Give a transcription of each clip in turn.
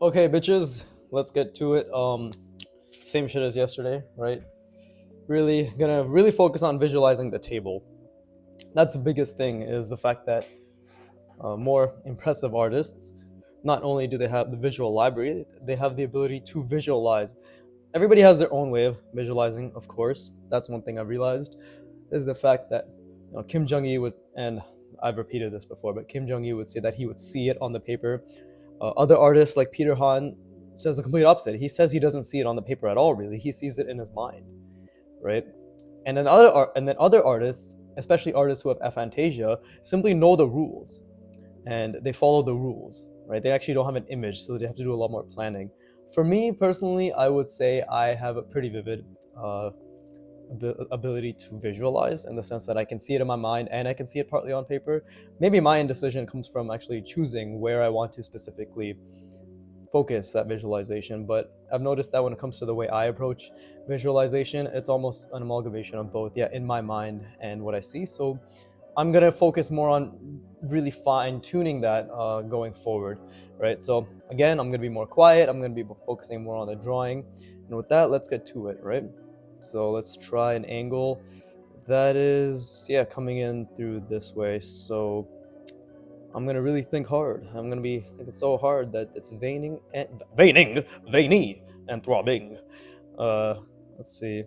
Okay, bitches, let's get to it. Same shit as yesterday, right? Really gonna really focus on visualizing the table. That's the biggest thing is the fact that more impressive artists not only do they have the visual library, they have the ability to visualize. Everybody has their own way of visualizing, of course. That's one thing I realized is the fact that Kim Jong Il would, and I've repeated this before, but Kim Jong Il would say that he would see it on the paper. Other artists like Peter Han says the complete opposite. He says he doesn't see it on the paper at all. Really, he sees it in his mind, right? And then other artists, especially artists who have aphantasia, simply know the rules and they follow the rules, right? They actually don't have an image, so they have to do a lot more planning. For me personally, I would say I have a pretty vivid uh, ability to visualize in the sense that I can see it in my mind and I can see it partly on paper. Maybe my indecision comes from actually choosing where I want to specifically focus that visualization, but I've noticed that when it comes to the way I approach visualization, it's almost an amalgamation of both, yeah, in my mind and what I see. So I'm gonna focus more on really fine tuning that going forward, right? So again, I'm gonna be more quiet. I'm gonna be focusing more on the drawing, and with that, let's get to it, right? So let's try an angle that is, yeah, coming in through this way. So I'm gonna really think hard. I'm gonna be thinking so hard that it's veiny, and throbbing. Uh, let's see.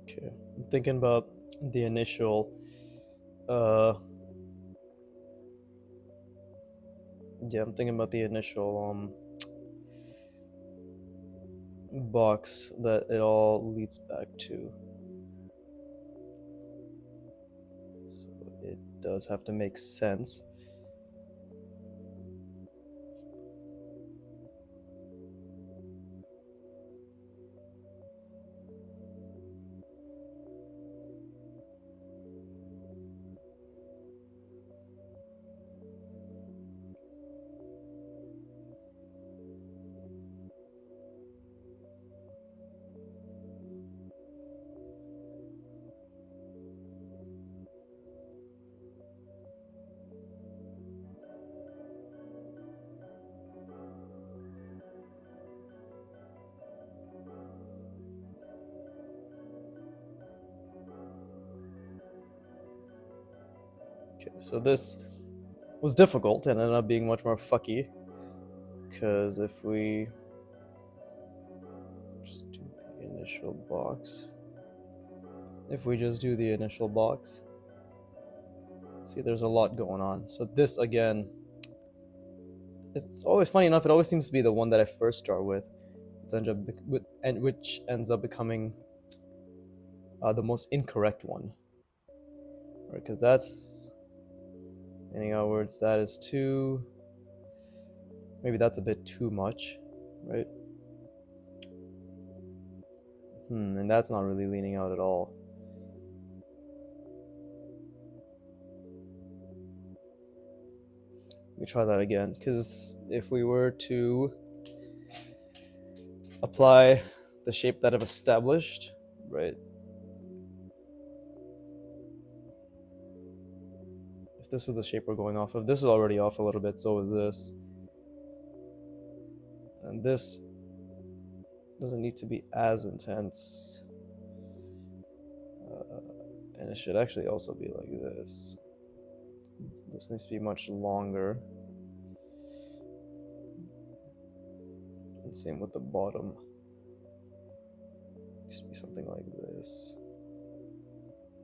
Okay, I'm thinking about the initial. Uh, yeah, I'm thinking about the initial box that it all leads back to. So it does have to make sense. Okay, so this was difficult and ended up being much more fucky because if we just do the initial box, if we just do the initial box. See, there's a lot going on. So this again, it's always funny enough. It always seems to be the one that I first start with, which ends up becoming the most incorrect one, right? Because that's meaning outwards. That is too. Maybe that's a bit too much, right? And that's not really leaning out at all. Let me try that again, because if we were to apply the shape that I've established, right? If this is the shape we're going off of, this is already off a little bit, so is this. And this doesn't need to be as intense. And it should actually also be like this. This needs to be much longer. And same with the bottom. It needs to be something like this.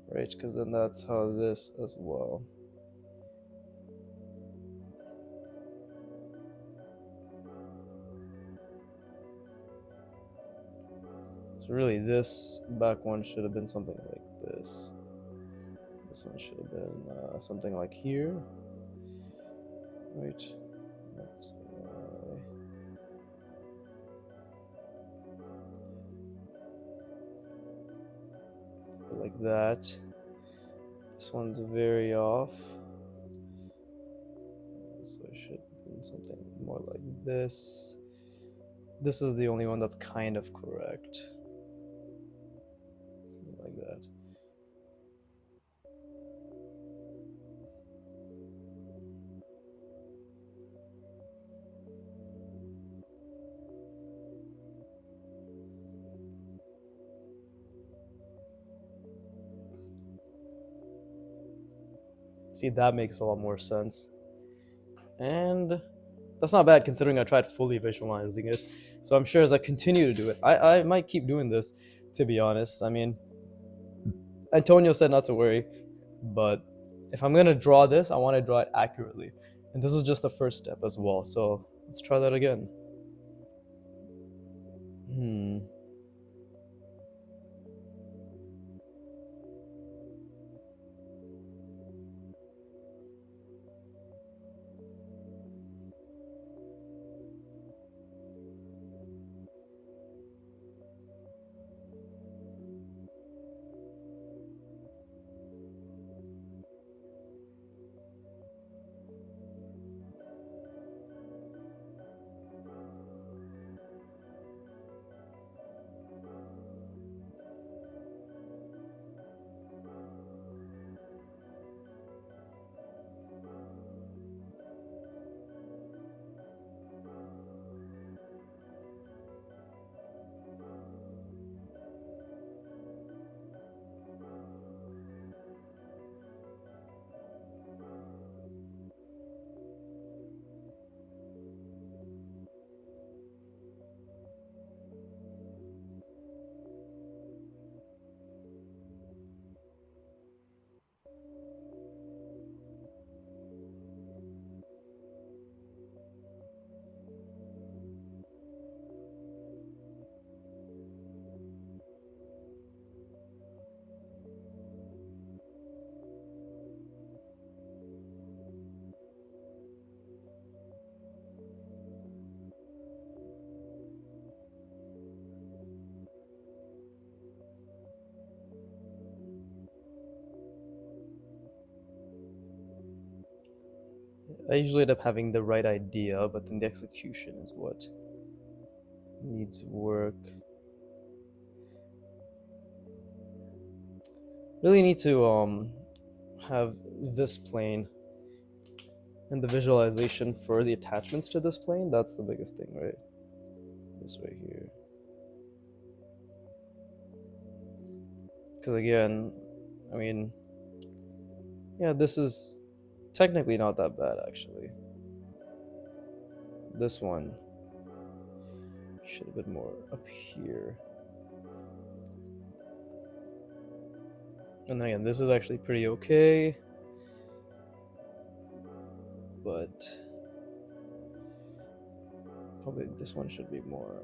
Right, because then that's how this as well. So really this back one should have been something like this. This one should have been something like here. Right, that's like that. This one's very off. So it should be something more like this. This is the only one that's kind of correct. Something like that. See, that makes a lot more sense. And that's not bad considering I tried fully visualizing it. So I'm sure as I continue to do it, I might keep doing this, to be honest. I mean, Antonio said not to worry, but if I'm gonna draw this, I want to draw it accurately. And this is just the first step as well. So let's try that again. I usually end up having the right idea, but then the execution is what needs work. Really need to have this plane and the visualization for the attachments to this plane. That's the biggest thing, right? This right here. Because again, I mean, yeah, this is technically not that bad actually. This one should have been more up here. And again, this is actually pretty okay. But probably this one should be more.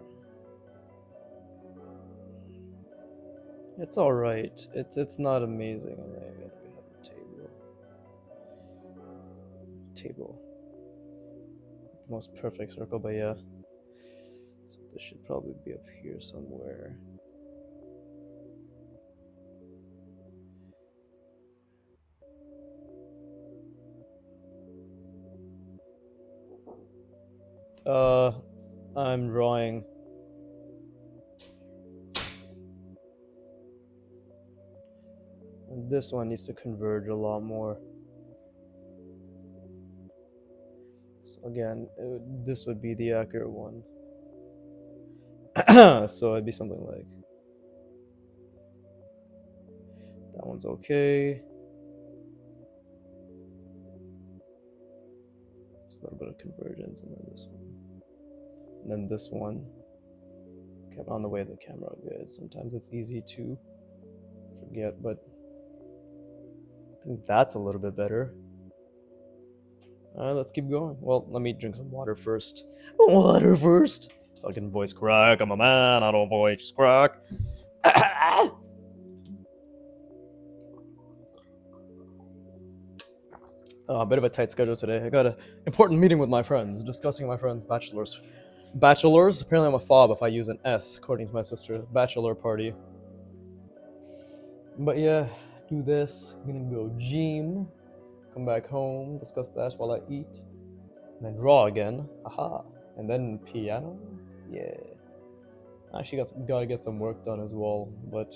It's all right. It's not amazing. And then again, we have the table. The most perfect circle, but yeah. So this should probably be up here somewhere. I'm drawing. And this one needs to converge a lot more. So again, this would be the accurate one. So it'd be something like that one's okay. It's a little bit of convergence, and then this one. And then this one. Kept on the way of the camera good. Sometimes it's easy to forget, but I think that's a little bit better. Alright, let's keep going. Well, let me drink some water first. Water first! Fucking voice crack. I'm a man, I don't voice crack. A bit of a tight schedule today. I got an important meeting with my friends, discussing my friends' bachelors. Bachelors? Apparently I'm a fob if I use an S, according to my sister. Bachelor party. But yeah, do this. I'm gonna go gym. Come back home, discuss that while I eat. And then draw again. Aha. And then piano? Yeah. I actually gotta get some work done as well, but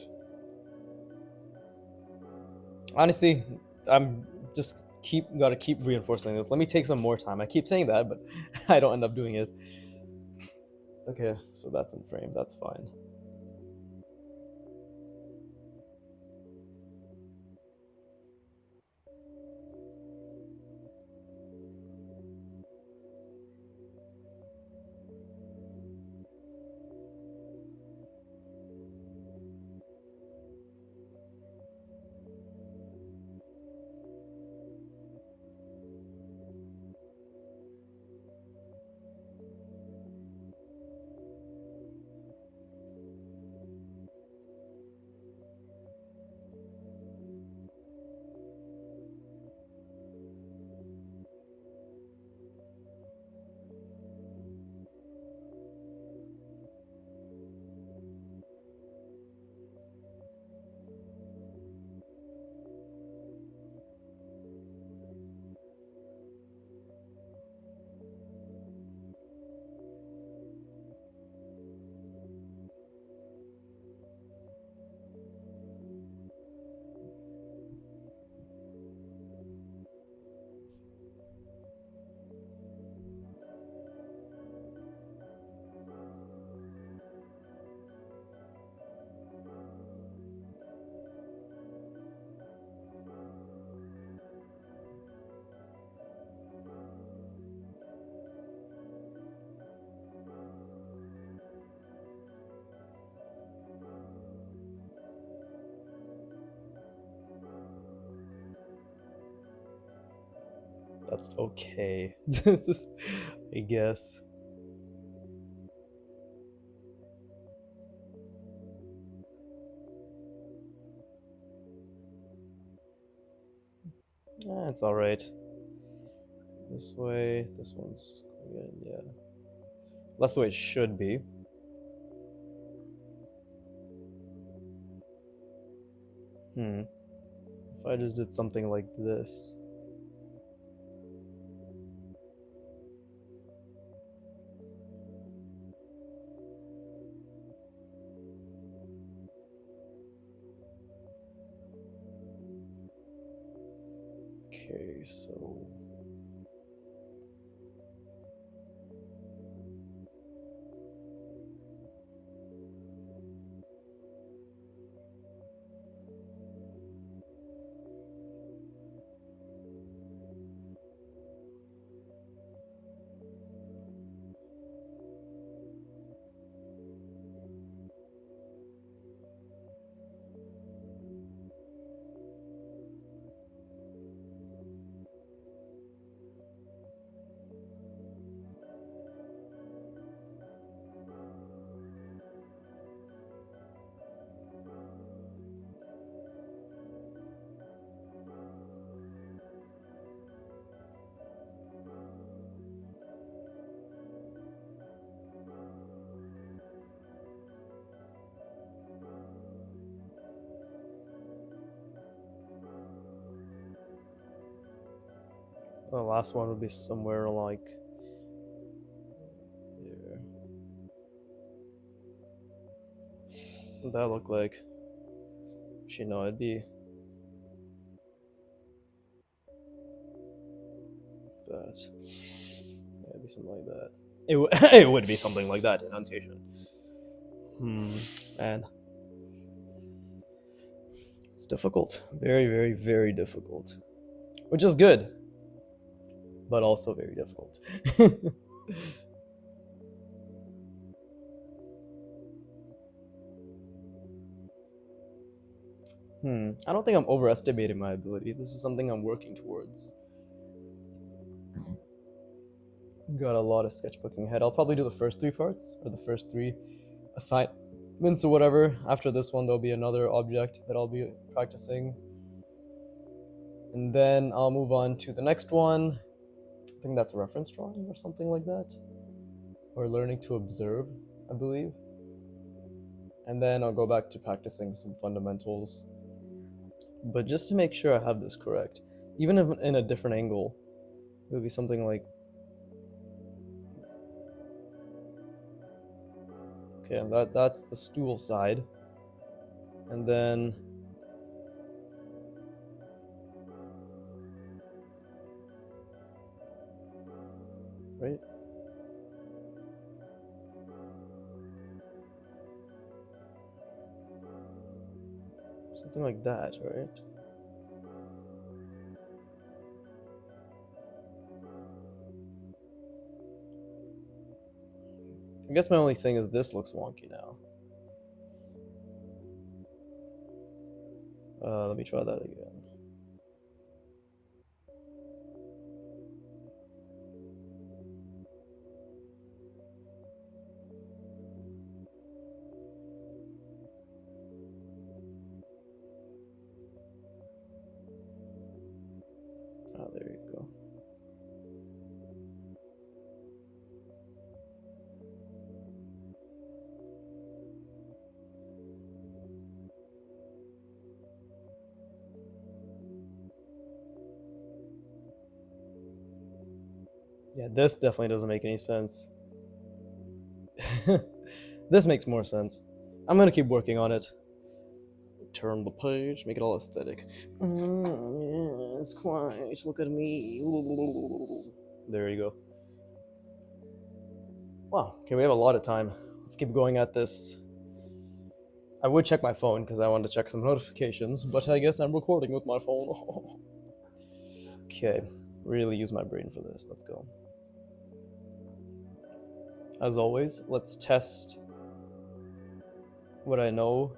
honestly, I'm just gotta keep reinforcing this. Let me take some more time. I keep saying that, but I don't end up doing it. Okay, so that's in frame. That's fine. That's okay. I guess. It's alright. This way, this one's good, yeah. That's the way it should be. If I just did something like this. Okay, so The last one would be somewhere like there. What that look like? Actually, no, it'd be that. Yeah, it'd be something like that. It would be something like that. Enunciation. Man, it's difficult. Very, very, very difficult. Which is good, but also very difficult. I don't think I'm overestimating my ability. This is something I'm working towards. Got a lot of sketchbooking ahead. I'll probably do the first three parts, or the first three assignments or whatever. After this one, there'll be another object that I'll be practicing. And then I'll move on to the next one. I think that's a reference drawing or something like that. Or learning to observe, I believe. And then I'll go back to practicing some fundamentals. But just to make sure I have this correct, even if in a different angle, it would be something like, okay, that's the stool side. And then right? Something like that, right? I guess my only thing is this looks wonky now. Let me try that again. There you go. Yeah, this definitely doesn't make any sense. This makes more sense. I'm gonna keep working on it. Turn the page, make it all aesthetic. Yes, quite. Look at me. There you go. Wow. Okay, we have a lot of time. Let's keep going at this. I would check my phone because I wanted to check some notifications, but I guess I'm recording with my phone. Okay, really use my brain for this. Let's go. As always, let's test what I know.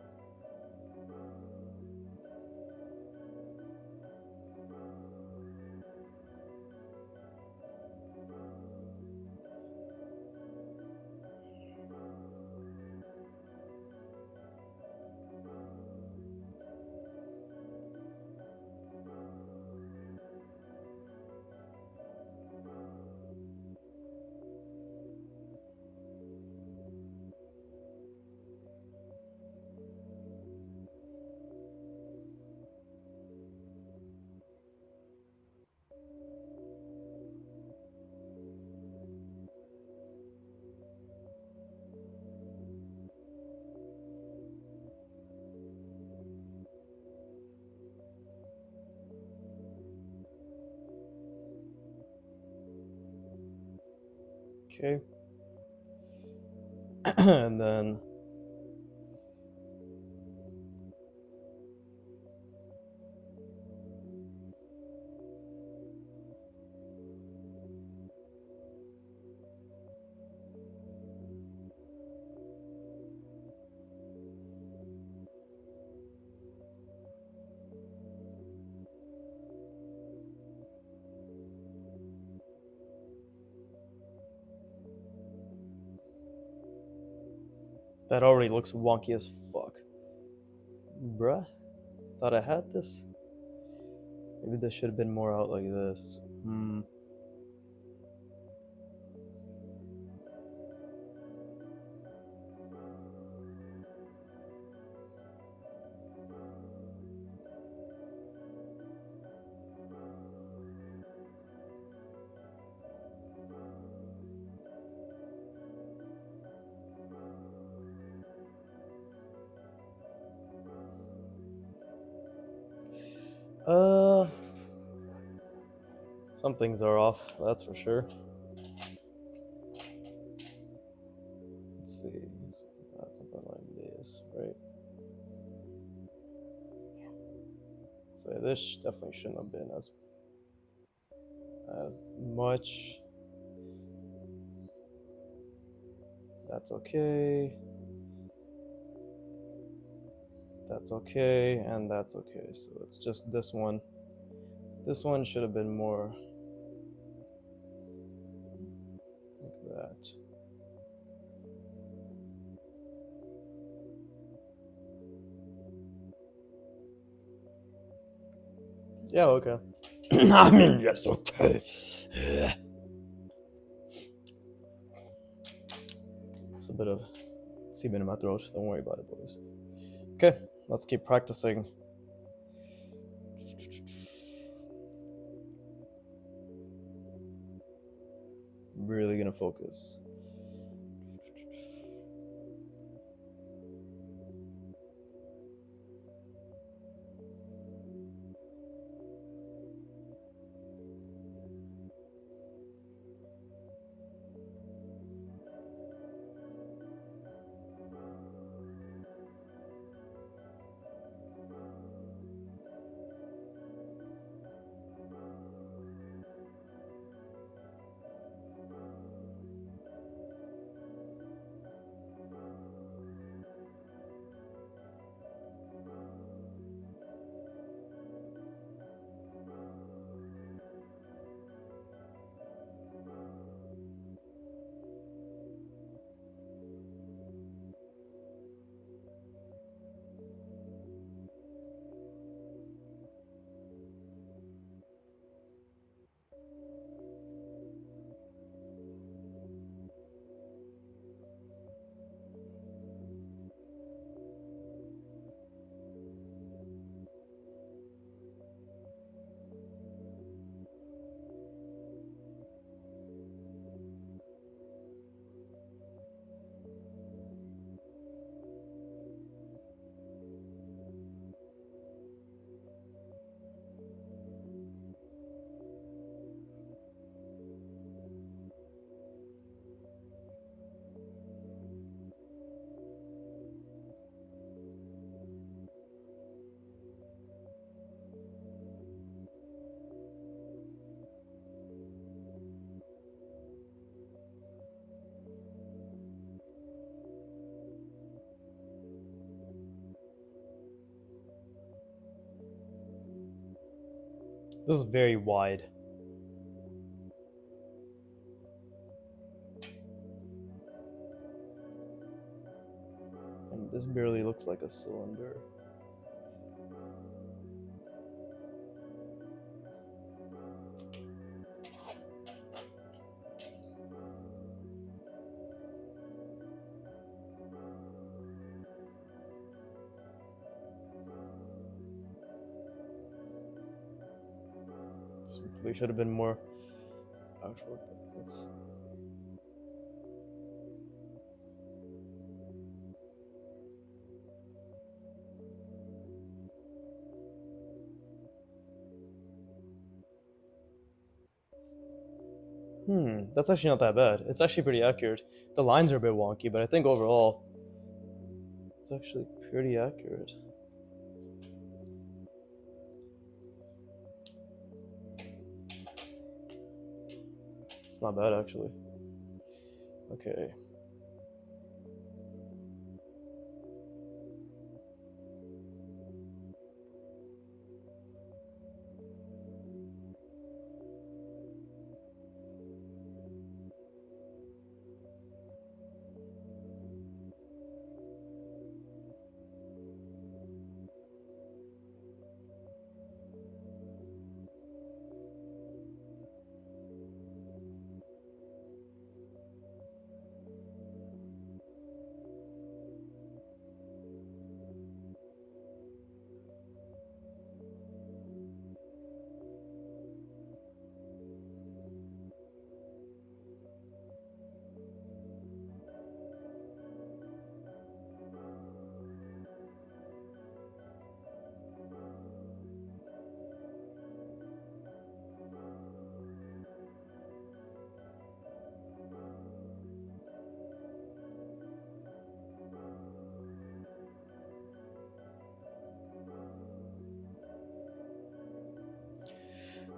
Okay. And then that already looks wonky as fuck. Bruh, thought I had this. Maybe this should have been more out like this. Uh, some things are off, that's for sure. Let's see. So that's something like this, right? So this definitely shouldn't have been as much. That's okay. That's okay, and that's okay. So it's just this one. This one should have been more like that. Yeah, okay. I mean, yes, okay. It's a bit of semen in my throat. Don't worry about it, boys. Okay, let's keep practicing. Really gonna focus. This is very wide. And this barely looks like a cylinder. We should have been more outward. Let's that's actually not that bad. It's actually pretty accurate. The lines are a bit wonky, but I think overall, it's actually pretty accurate. It's not bad, actually. Okay.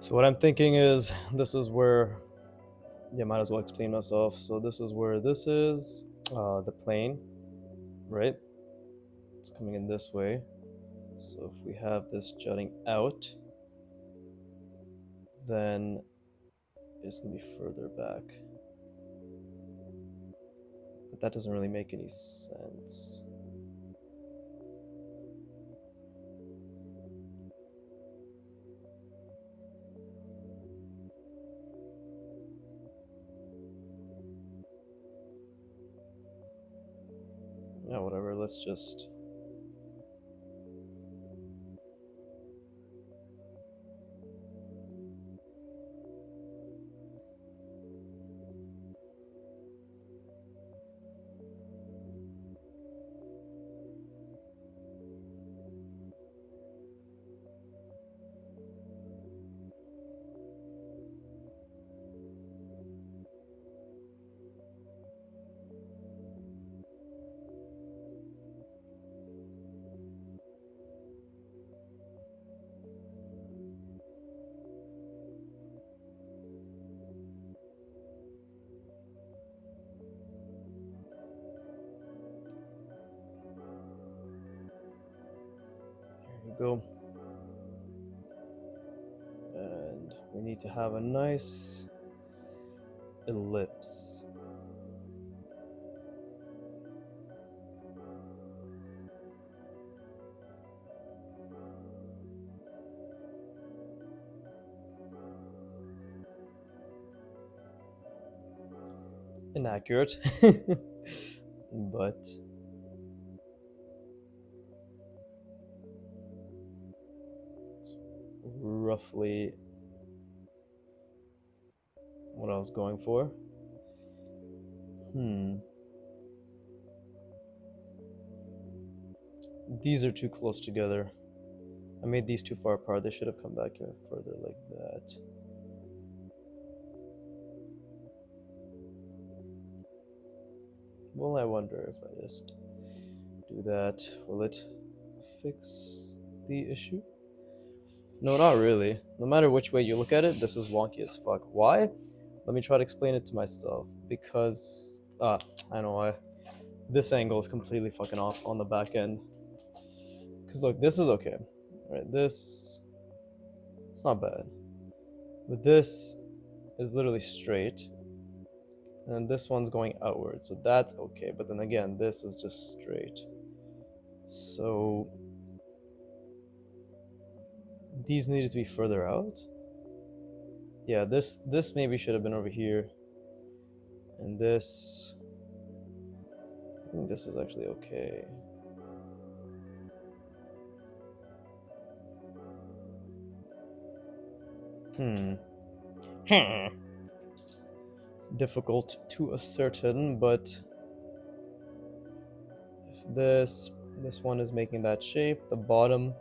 So what I'm thinking is, this is where, yeah, might as well explain myself. So this is where this is, the plane, right? It's coming in this way. So if we have this jutting out, then it's gonna be further back. But that doesn't really make any sense. Yeah, whatever, let's just... There you go. And we need to have a nice ellipse. It's inaccurate, but it's roughly what I was going for. These are too close together. I made these too far apart. They should have come back even further like that. Well, I wonder if I just do that, will it fix the issue? No, not really. No matter which way you look at it, this is wonky as fuck. Why? Let me try to explain it to myself. Because, I know why. This angle is completely fucking off on the back end. Because look, this is okay. Right, this, it's not bad. But this is literally straight. And this one's going outward, so that's okay. But then again, this is just straight. So these needed to be further out. Yeah, this maybe should have been over here. And this, I think this is actually okay. It's difficult to ascertain, but if this one is making that shape, the bottom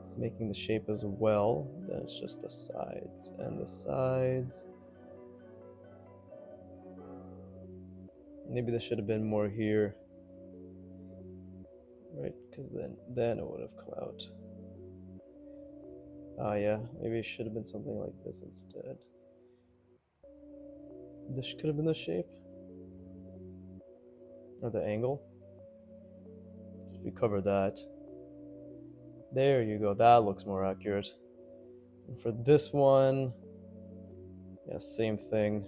is making the shape as well, then it's just the sides. And the sides, maybe this should have been more here, right? Because then it would have come out. Yeah, maybe it should have been something like this instead. This could have been the shape or the angle. If we cover that, there you go, that looks more accurate. And for this one, yeah, same thing.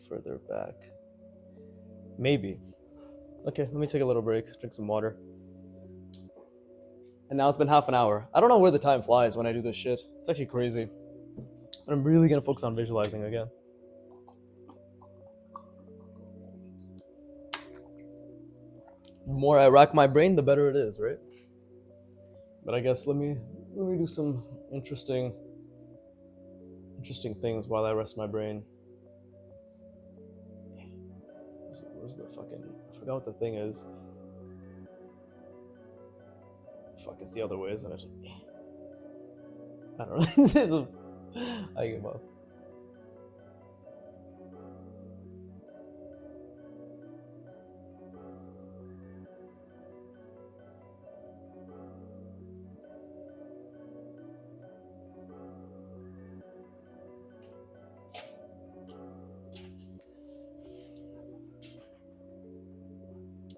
Further back. Maybe. Okay, let me take a little break, drink some water. And now it's been half an hour. I don't know where the time flies when I do this shit. It's actually crazy. But I'm really gonna focus on visualizing again. The more I rack my brain, the better it is, right? But I guess let me do some interesting things while I rest my brain. Where's the fucking... I forgot what the thing is. Fuck, it's the other way, isn't it? I don't know. I give up.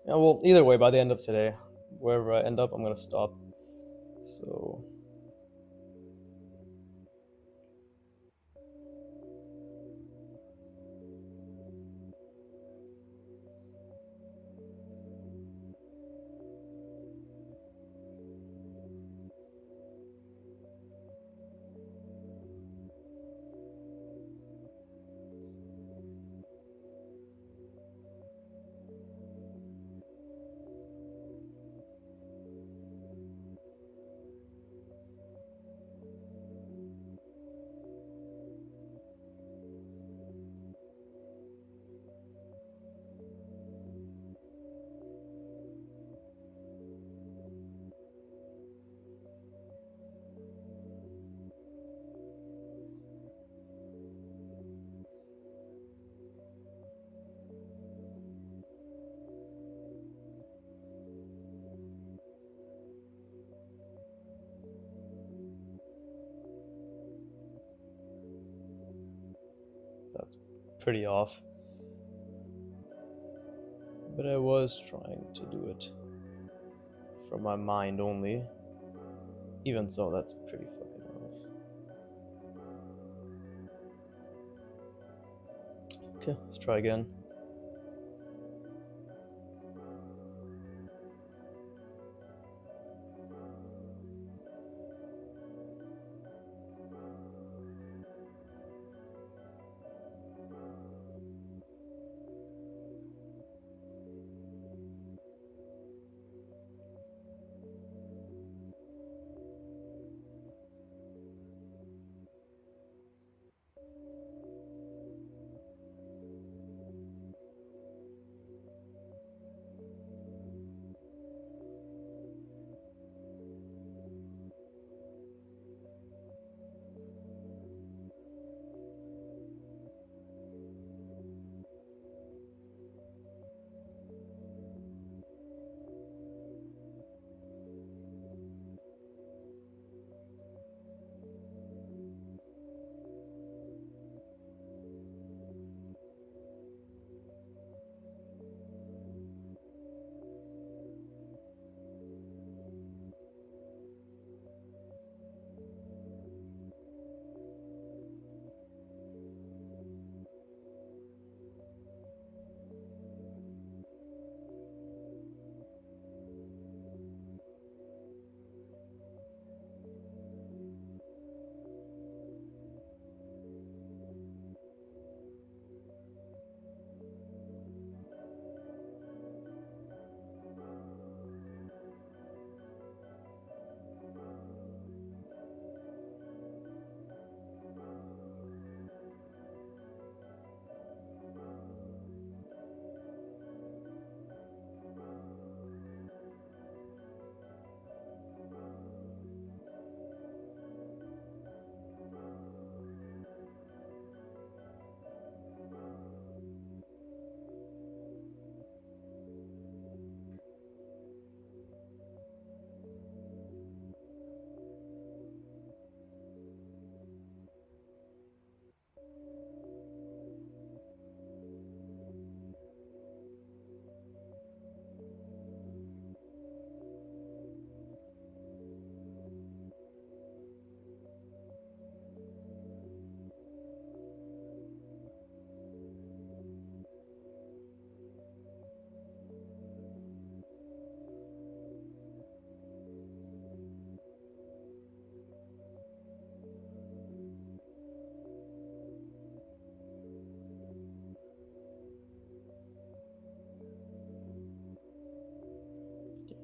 Yeah, well, either way, by the end of today, wherever I end up, I'm gonna stop. So that's pretty off. But I was trying to do it from my mind only. Even so, that's pretty fucking off. Okay, let's try again.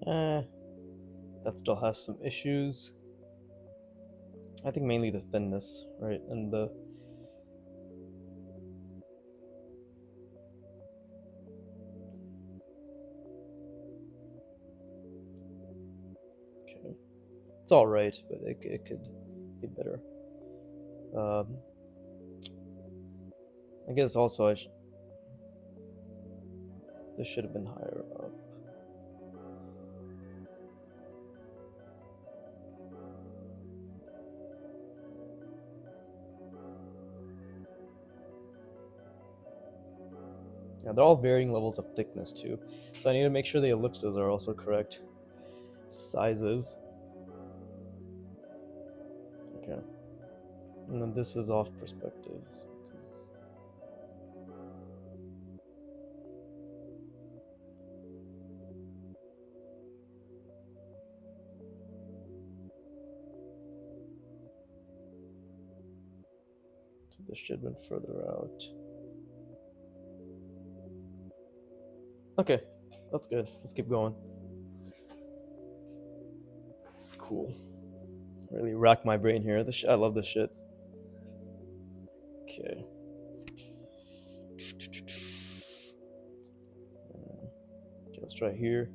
Eh, that still has some issues. I think mainly the thinness, right? And the okay. It's alright, but it could be better. I guess also this should have been higher up. Yeah, they're all varying levels of thickness too. So I need to make sure the ellipses are also correct sizes. Okay. And then this is off perspectives. So this should have been further out. Okay, that's good. Let's keep going. Cool. Really rack my brain here. I love this shit. Okay. Okay, let's try here.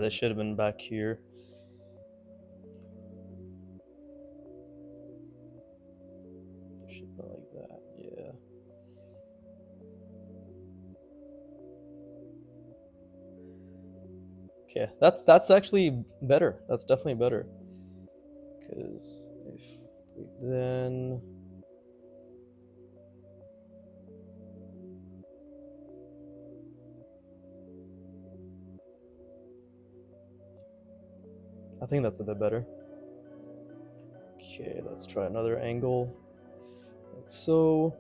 This should have been back here. Should have been like that, yeah. Okay, that's actually better. That's definitely better. Because if we then I think that's a bit better. Okay, let's try another angle. Like so.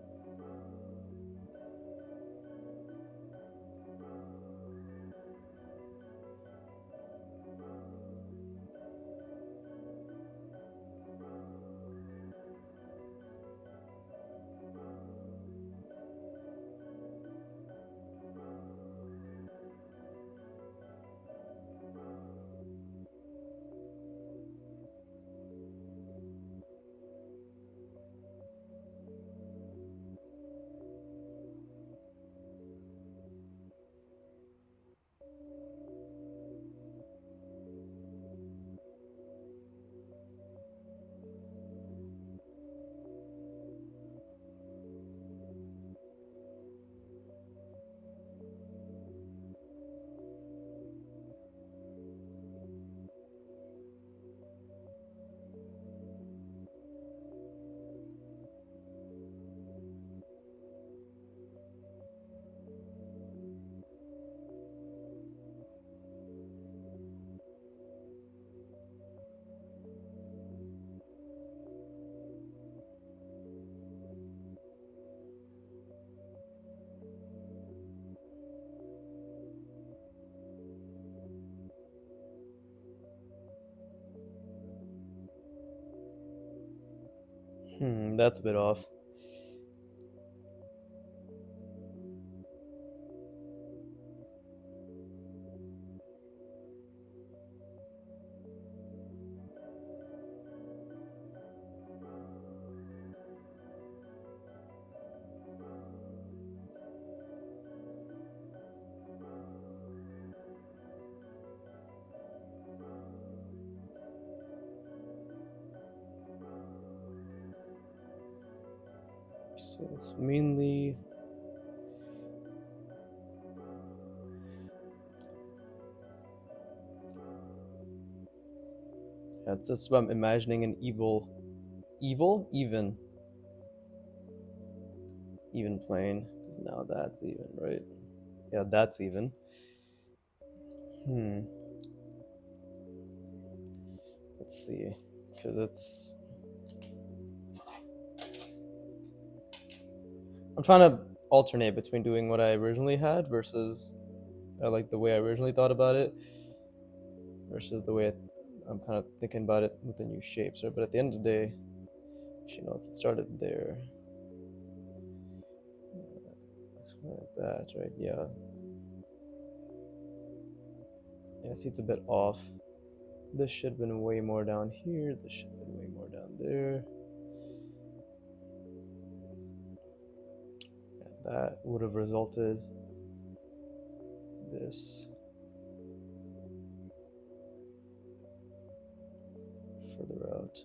That's a bit off. So it's mainly it's just about imagining an even plane. Because now that's even, right? Yeah, that's even. Hmm. Let's see, because I'm trying to alternate between doing what I originally had versus like the way I originally thought about it versus the way I'm kind of thinking about it with the new shapes, right? But at the end of the day, you know, if it started there, something like that, right? Yeah. Yeah, see, it's a bit off. This should have been way more down here. This should have been way more down there. Yeah, that would have resulted this further out.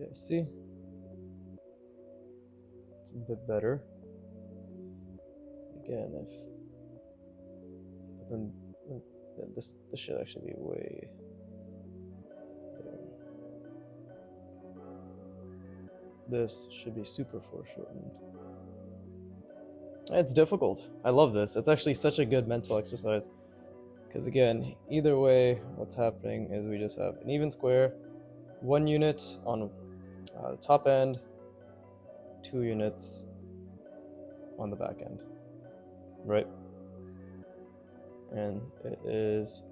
Yeah, see? It's a bit better. Again, if but then this should actually be way there. This should be super foreshortened. It's difficult. I love this. It's actually such a good mental exercise. Because again, either way, what's happening is we just have an even square, 1 unit on the top end, 2 units on the back end, right? And it is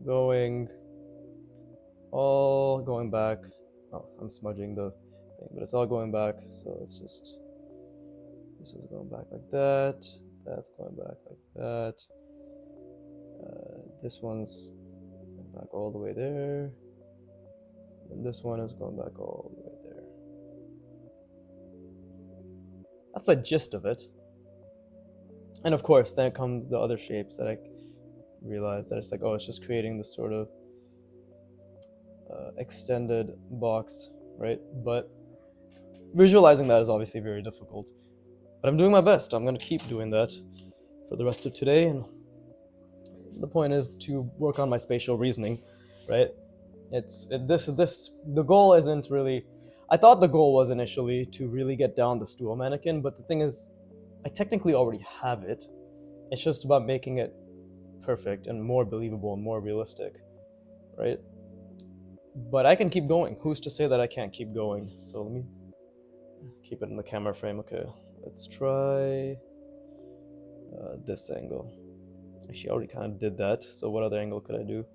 going back. Oh, I'm smudging the thing, but it's all going back. So it's just, this is going back like that. That's going back like that. This one's going back all the way there. And this one is going back all the way there. That's the gist of it. And of course, then comes the other shapes that I realized that it's like, oh, it's just creating this sort of extended box, right? But visualizing that is obviously very difficult. But I'm doing my best. I'm going to keep doing that for the rest of today. And the point is to work on my spatial reasoning, right? The goal isn't really. I thought the goal was initially to really get down the stool mannequin, but the thing is, I technically already have it. It's just about making it perfect and more believable and more realistic, right? But I can keep going. Who's to say that I can't keep going? So let me keep it in the camera frame. Okay, let's try this angle. Actually, I already kind of did that. So what other angle could I do?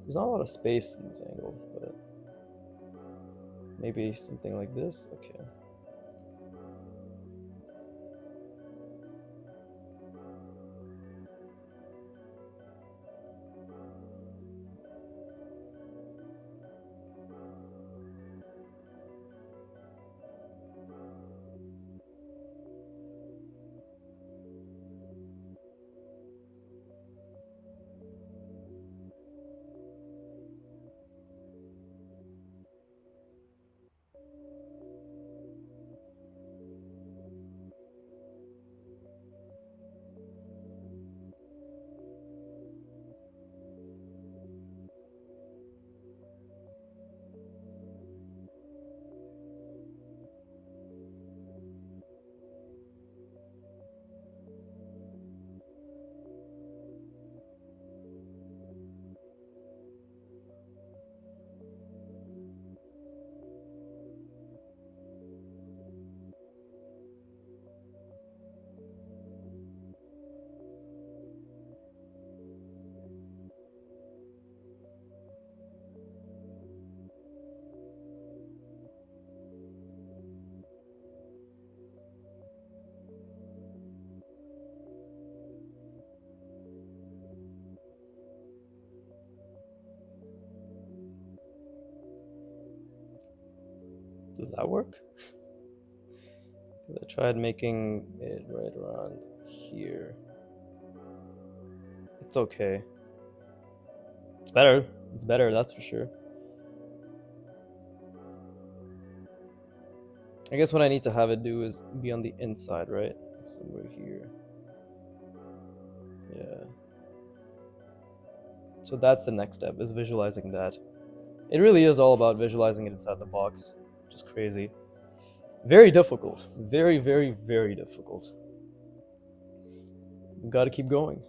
There's not a lot of space in this angle, but maybe something like this. Okay. Does that work? Because I tried making it right around here. It's okay. It's better. It's better, that's for sure. I guess what I need to have it do is be on the inside, right? Somewhere here. Yeah. So that's the next step, is visualizing that. It really is all about visualizing it inside the box, which is crazy. Very difficult. Very, very, very difficult. We've got to keep going.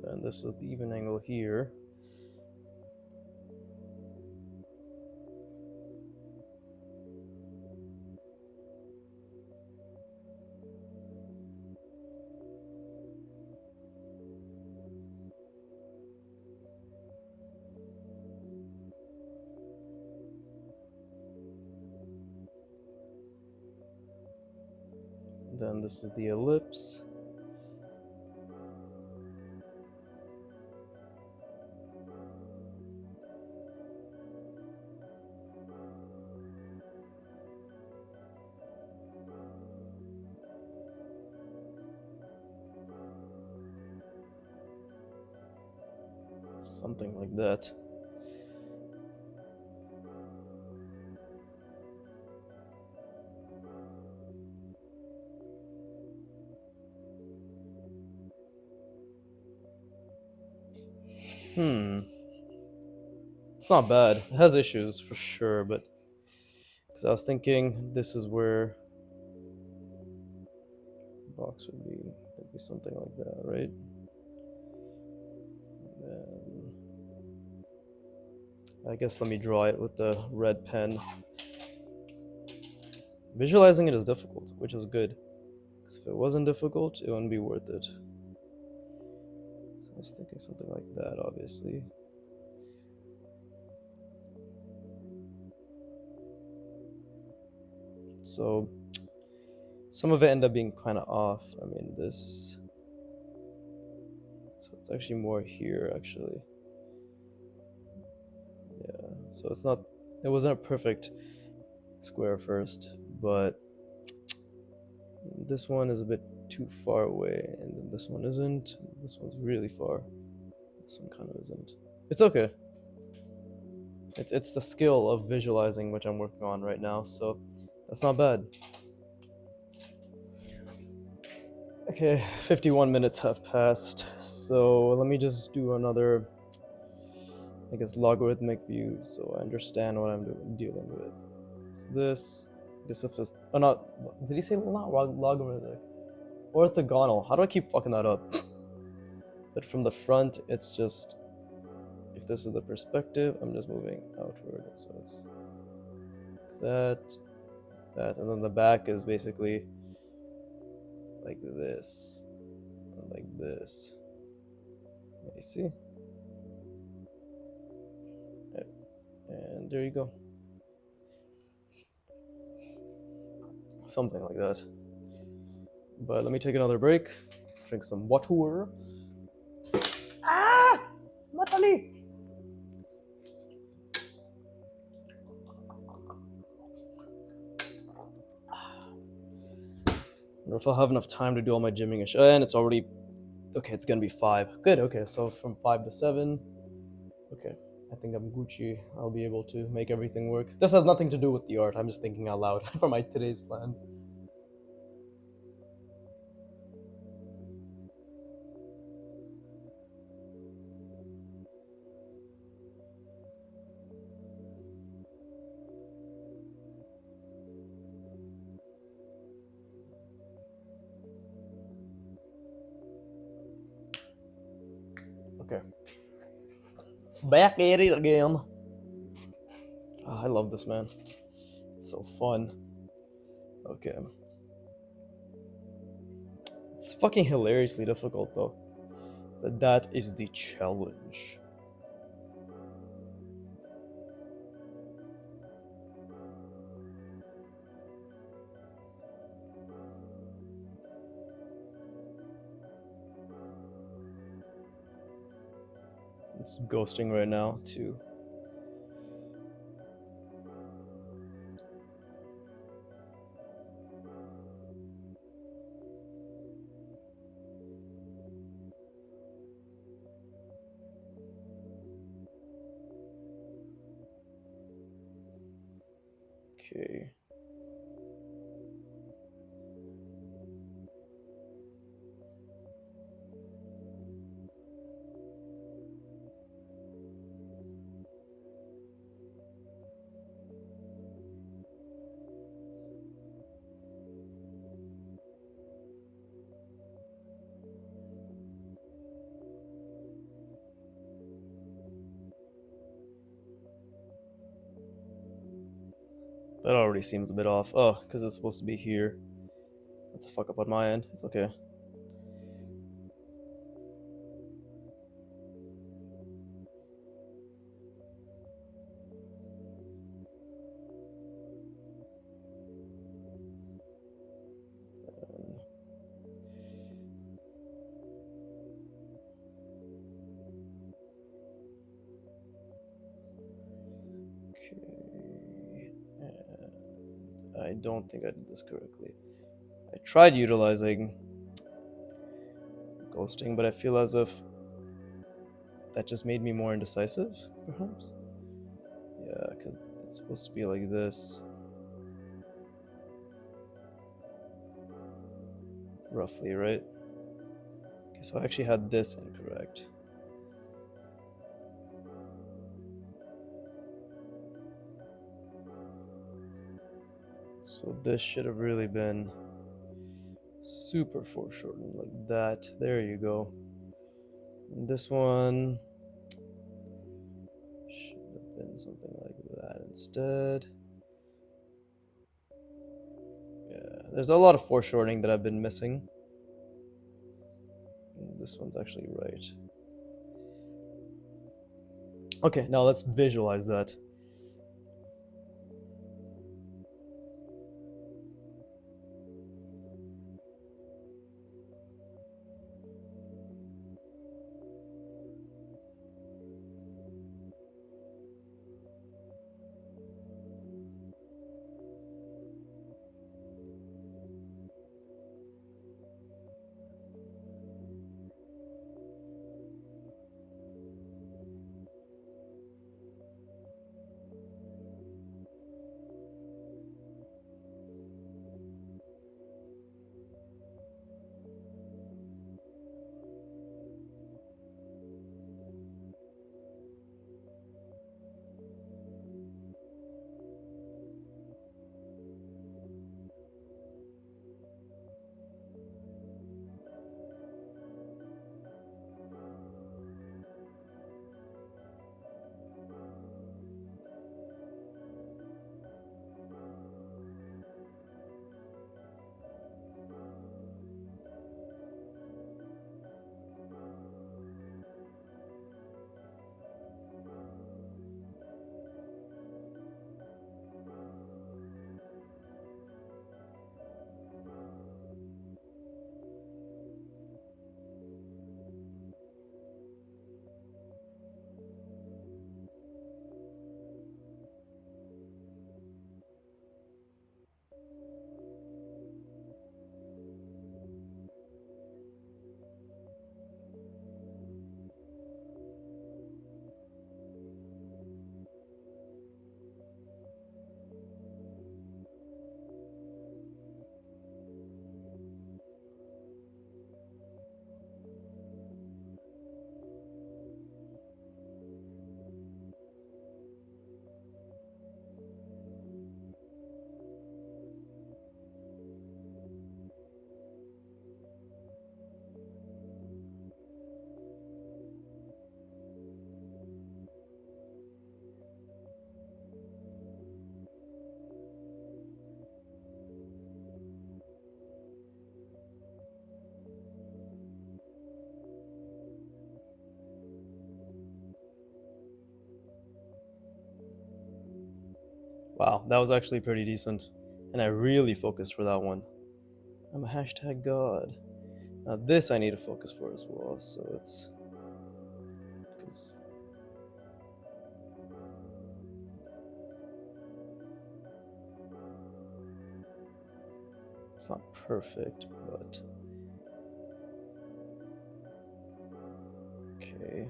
And this is the even angle here. Then this is the ellipse. Something like that. It's not bad. It has issues for sure, but because I was thinking this is where the box would be. It'd be something like that, right? Then I guess let me draw it with the red pen. Visualizing it is difficult, which is good. Because if it wasn't difficult, it wouldn't be worth it. So I was thinking something like that, obviously. So some of it ended up being kind of off. I mean, this. So it's actually more here, actually. Yeah, so it's not, it wasn't a perfect square first, but this one is a bit too far away, and then this one isn't. This one's really far. This one kind of isn't. It's okay. It's the skill of visualizing which I'm working on right now, so that's not bad. Okay, 51 minutes have passed, so let me just do another, I guess, logarithmic view so I understand what I'm dealing with. It's this if it's, oh, not, did he say not logarithmic? Orthogonal. How do I keep fucking that up? But from the front, it's just, if this is the perspective, I'm just moving outward, so it's that, and then the back is basically like this, and like this. You see? And there you go. Something like that. But let me take another break, drink some water. Ah! Natalie! I wonder if I'll have enough time to do all my gymming and it's already, okay, it's gonna be 5. Good, okay, so from 5 to 7. Okay, I think I'm Gucci. I'll be able to make everything work. This has nothing to do with the art. I'm just thinking out loud for my today's plan. Okay. Back at it again. Oh, I love this, man. It's so fun. Okay. It's fucking hilariously difficult, though. But that is the challenge. It's ghosting right now, too. Okay. That already seems a bit off. Oh, because it's supposed to be here. That's a fuck up on my end. It's okay. Okay. And I don't think I did this correctly. I tried utilizing ghosting, but I feel as if that just made me more indecisive, perhaps? Yeah, because it's supposed to be like this. Roughly, right? Okay, so I actually had this incorrect. So this should have really been super foreshortened like that. There you go. And this one should have been something like that instead. Yeah, there's a lot of foreshortening that I've been missing. And this one's actually right. Okay, now let's visualize that. Wow, that was actually pretty decent. And I really focused for that one. I'm a hashtag god. Now this I need to focus for as well, so it's... because it's not perfect, but... okay.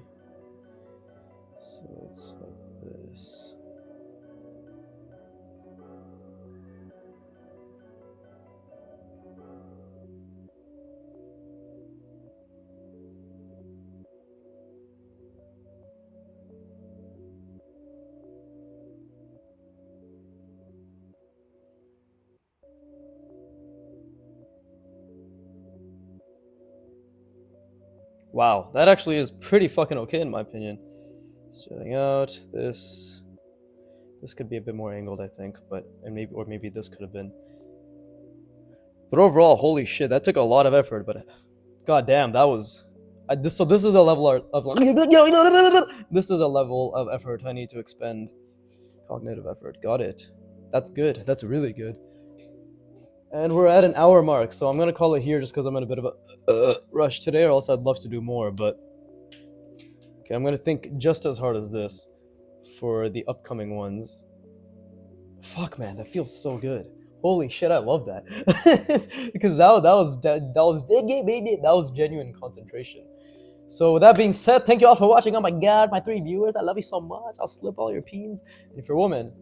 So it's like this. Wow, that actually is pretty fucking okay in my opinion. Shutting out this. This could be a bit more angled, I think, but maybe this could have been. But overall, holy shit, that took a lot of effort. But god damn, that was. So this is a level of this is a level of effort I need to expend. Cognitive effort. Got it. That's good. That's really good. And we're at an hour mark, so I'm gonna call it here just because I'm in a bit of a rush today, or else I'd love to do more. But okay, I'm gonna think just as hard as this for the upcoming ones. Fuck, man, that feels so good. Holy shit, I love that. Because that was genuine concentration. So with that being said, thank you all for watching. Oh my god, my 3 viewers, I love you so much. I'll slip all your peens. And if you're a woman,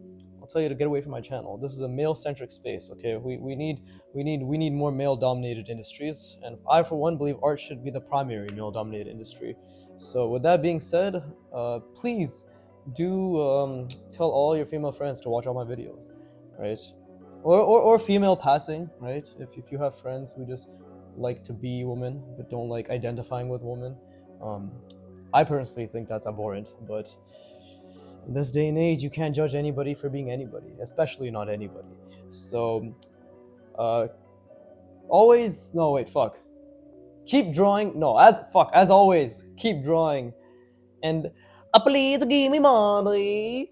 I'll tell you to get away from my channel. This is a male-centric space, okay? We need more male-dominated industries, and I for one believe art should be the primary male-dominated industry. So with that being said, please do tell all your female friends to watch all my videos, right? Or female passing, right? If you have friends who just like to be women but don't like identifying with women, I personally think that's abhorrent. But in this day and age, you can't judge anybody for being anybody, especially not anybody. So, always no wait fuck. Keep drawing. No, as always, keep drawing, and please give me money.